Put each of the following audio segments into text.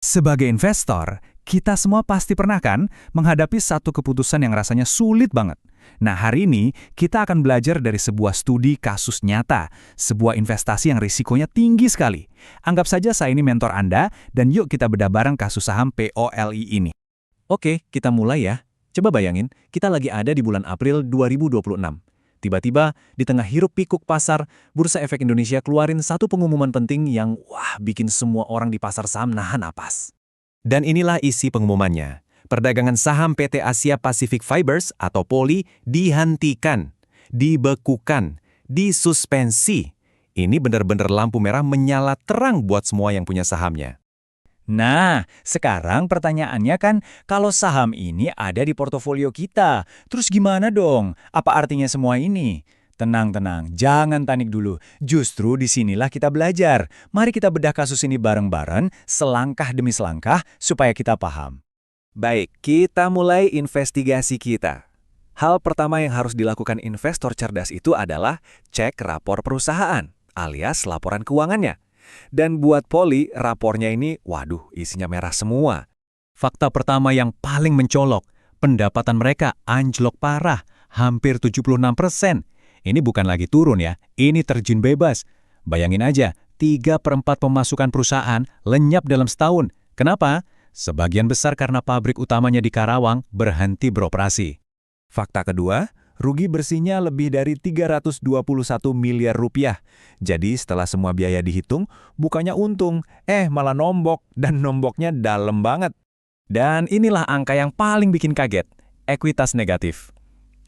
Sebagai investor, kita semua pasti pernah kan menghadapi satu keputusan yang rasanya sulit banget. Nah, hari ini kita akan belajar dari sebuah studi kasus nyata, sebuah investasi yang risikonya tinggi sekali. Anggap saja saya ini mentor Anda, dan yuk kita bedah bareng kasus saham POLI ini. Oke, kita mulai ya. Coba bayangin, kita lagi ada di bulan April 2026. Tiba-tiba, di tengah hiruk-pikuk pasar, Bursa Efek Indonesia keluarin satu pengumuman penting yang bikin semua orang di pasar saham nahan napas. Dan inilah isi pengumumannya. Perdagangan saham PT Asia Pacific Fibers atau POLI dihentikan, dibekukan, disuspensi. Ini benar-benar lampu merah menyala terang buat semua yang punya sahamnya. Nah, sekarang pertanyaannya kan, kalau saham ini ada di portofolio kita, terus gimana dong? Apa artinya semua ini? Tenang, jangan panik dulu. Justru disinilah kita belajar. Mari kita bedah kasus ini bareng-bareng, selangkah demi selangkah, supaya kita paham. Baik, kita mulai investigasi kita. Hal pertama yang harus dilakukan investor cerdas itu adalah cek rapor perusahaan, alias laporan keuangannya. Dan buat POLI, rapornya ini, isinya merah semua. Fakta pertama yang paling mencolok, pendapatan mereka anjlok parah, hampir 76%. Ini bukan lagi turun ya, ini terjun bebas. Bayangin aja, 3/4 pemasukan perusahaan lenyap dalam setahun. Kenapa? Sebagian besar karena pabrik utamanya di Karawang berhenti beroperasi. Fakta kedua, rugi bersihnya lebih dari 321 miliar rupiah. Jadi setelah semua biaya dihitung, bukannya untung, malah nombok, dan nomboknya dalam banget. Dan inilah angka yang paling bikin kaget, ekuitas negatif.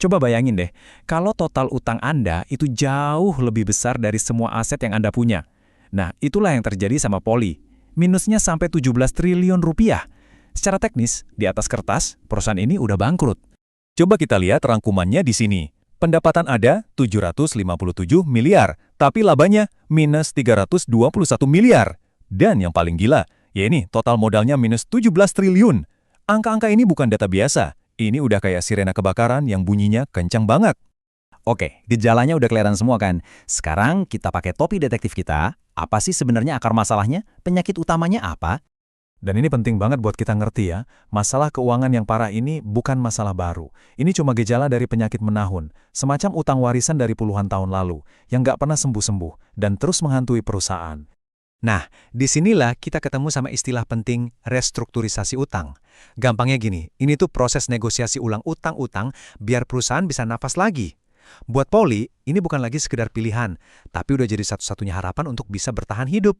Coba bayangin deh, kalau total utang Anda itu jauh lebih besar dari semua aset yang Anda punya. Nah, itulah yang terjadi sama POLI. Minusnya sampai 17 triliun rupiah. Secara teknis, di atas kertas, perusahaan ini udah bangkrut. Coba kita lihat rangkumannya di sini. Pendapatan ada 757 miliar, tapi labanya minus 321 miliar. Dan yang paling gila, total modalnya minus 17 triliun. Angka-angka ini bukan data biasa. Ini udah kayak sirena kebakaran yang bunyinya kencang banget. Oke, gejalanya udah kelihatan semua kan? Sekarang kita pakai topi detektif kita. Apa sih sebenarnya akar masalahnya? Penyakit utamanya apa? Dan ini penting banget buat kita ngerti ya, masalah keuangan yang parah ini bukan masalah baru. Ini cuma gejala dari penyakit menahun, semacam utang warisan dari puluhan tahun lalu, yang nggak pernah sembuh-sembuh, dan terus menghantui perusahaan. Nah, disinilah kita ketemu sama istilah penting restrukturisasi utang. Gampangnya gini, ini tuh proses negosiasi ulang utang-utang biar perusahaan bisa nafas lagi. Buat POLI, ini bukan lagi sekedar pilihan, tapi udah jadi satu-satunya harapan untuk bisa bertahan hidup.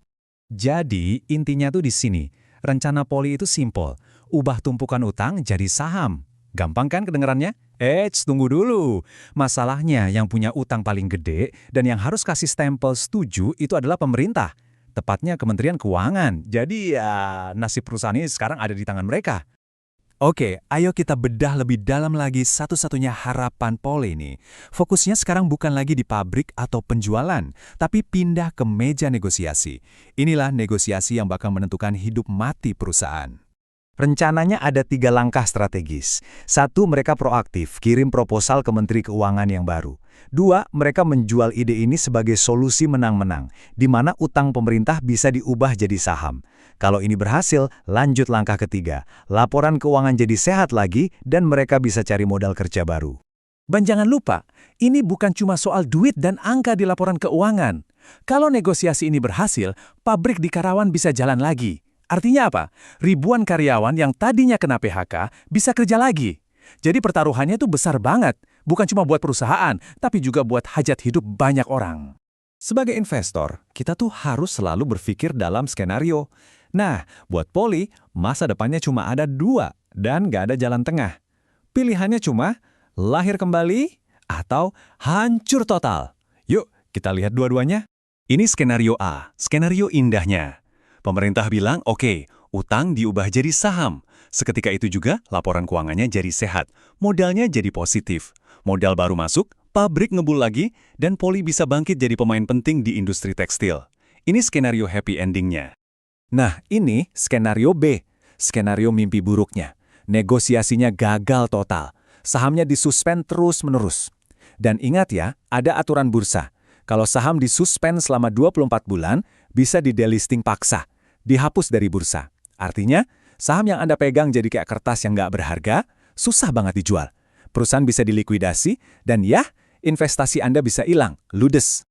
Jadi, intinya tuh di sini. Rencana POLI itu simpel, ubah tumpukan utang jadi saham. Gampang kan kedengarannya? Tunggu dulu. Masalahnya yang punya utang paling gede dan yang harus kasih stempel setuju itu adalah pemerintah. Tepatnya Kementerian Keuangan. Jadi nasib perusahaan ini sekarang ada di tangan mereka. Oke, ayo kita bedah lebih dalam lagi satu-satunya harapan POLI ini. Fokusnya sekarang bukan lagi di pabrik atau penjualan, tapi pindah ke meja negosiasi. Inilah negosiasi yang bakal menentukan hidup mati perusahaan. Rencananya ada 3 langkah strategis. 1, mereka proaktif, kirim proposal ke Menteri Keuangan yang baru. 2, mereka menjual ide ini sebagai solusi menang-menang, di mana utang pemerintah bisa diubah jadi saham. Kalau ini berhasil, lanjut langkah ketiga. Laporan keuangan jadi sehat lagi dan mereka bisa cari modal kerja baru. Dan jangan lupa, ini bukan cuma soal duit dan angka di laporan keuangan. Kalau negosiasi ini berhasil, pabrik di Karawang bisa jalan lagi. Artinya apa? Ribuan karyawan yang tadinya kena PHK bisa kerja lagi. Jadi pertaruhannya itu besar banget. Bukan cuma buat perusahaan, tapi juga buat hajat hidup banyak orang. Sebagai investor, kita tuh harus selalu berpikir dalam skenario. Nah, buat POLI, masa depannya cuma ada 2 dan nggak ada jalan tengah. Pilihannya cuma lahir kembali atau hancur total. Yuk, kita lihat dua-duanya. Ini skenario A, skenario indahnya. Pemerintah bilang, oke, utang diubah jadi saham. Seketika itu juga laporan keuangannya jadi sehat, modalnya jadi positif. Modal baru masuk, pabrik ngebul lagi, dan POLI bisa bangkit jadi pemain penting di industri tekstil. Ini skenario happy endingnya. Nah, ini skenario B, skenario mimpi buruknya. Negosiasinya gagal total, sahamnya disuspend terus-menerus. Dan ingat ya, ada aturan bursa. Kalau saham disuspend selama 24 bulan, bisa di delisting paksa, dihapus dari bursa. Artinya, saham yang Anda pegang jadi kayak kertas yang nggak berharga, susah banget dijual. Perusahaan bisa dilikuidasi, dan ya, investasi Anda bisa hilang, ludes.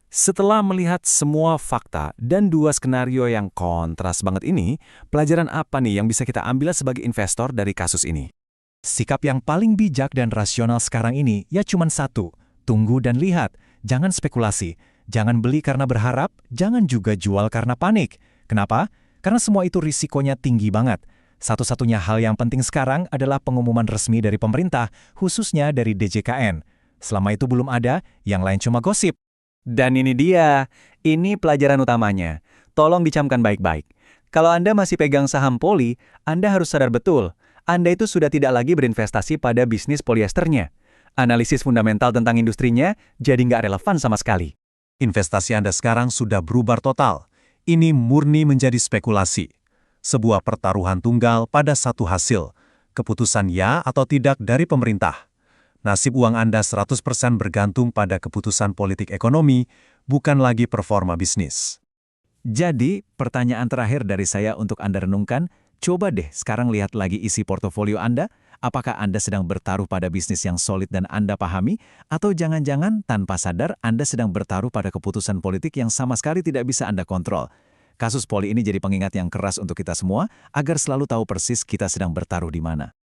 Setelah melihat semua fakta dan dua skenario yang kontras banget ini, pelajaran apa nih yang bisa kita ambil sebagai investor dari kasus ini? Sikap yang paling bijak dan rasional sekarang ini ya cuman satu, tunggu dan lihat, jangan spekulasi, jangan beli karena berharap, jangan juga jual karena panik. Kenapa? Karena semua itu risikonya tinggi banget. Satu-satunya hal yang penting sekarang adalah pengumuman resmi dari pemerintah, khususnya dari DJKN. Selama itu belum ada, yang lain cuma gosip. Dan ini dia, ini pelajaran utamanya. Tolong dicamkan baik-baik. Kalau Anda masih pegang saham Poli, Anda harus sadar betul, Anda itu sudah tidak lagi berinvestasi pada bisnis polyesternya. Analisis fundamental tentang industrinya jadi nggak relevan sama sekali. Investasi Anda sekarang sudah berubah total. Ini murni menjadi spekulasi. Sebuah pertaruhan tunggal pada satu hasil. Keputusan ya atau tidak dari pemerintah. Nasib uang Anda 100% bergantung pada keputusan politik ekonomi, bukan lagi performa bisnis. Jadi, pertanyaan terakhir dari saya untuk Anda renungkan, coba deh sekarang lihat lagi isi portofolio Anda, apakah Anda sedang bertaruh pada bisnis yang solid dan Anda pahami, atau jangan-jangan tanpa sadar Anda sedang bertaruh pada keputusan politik yang sama sekali tidak bisa Anda kontrol. Kasus Poli ini jadi pengingat yang keras untuk kita semua, agar selalu tahu persis kita sedang bertaruh di mana.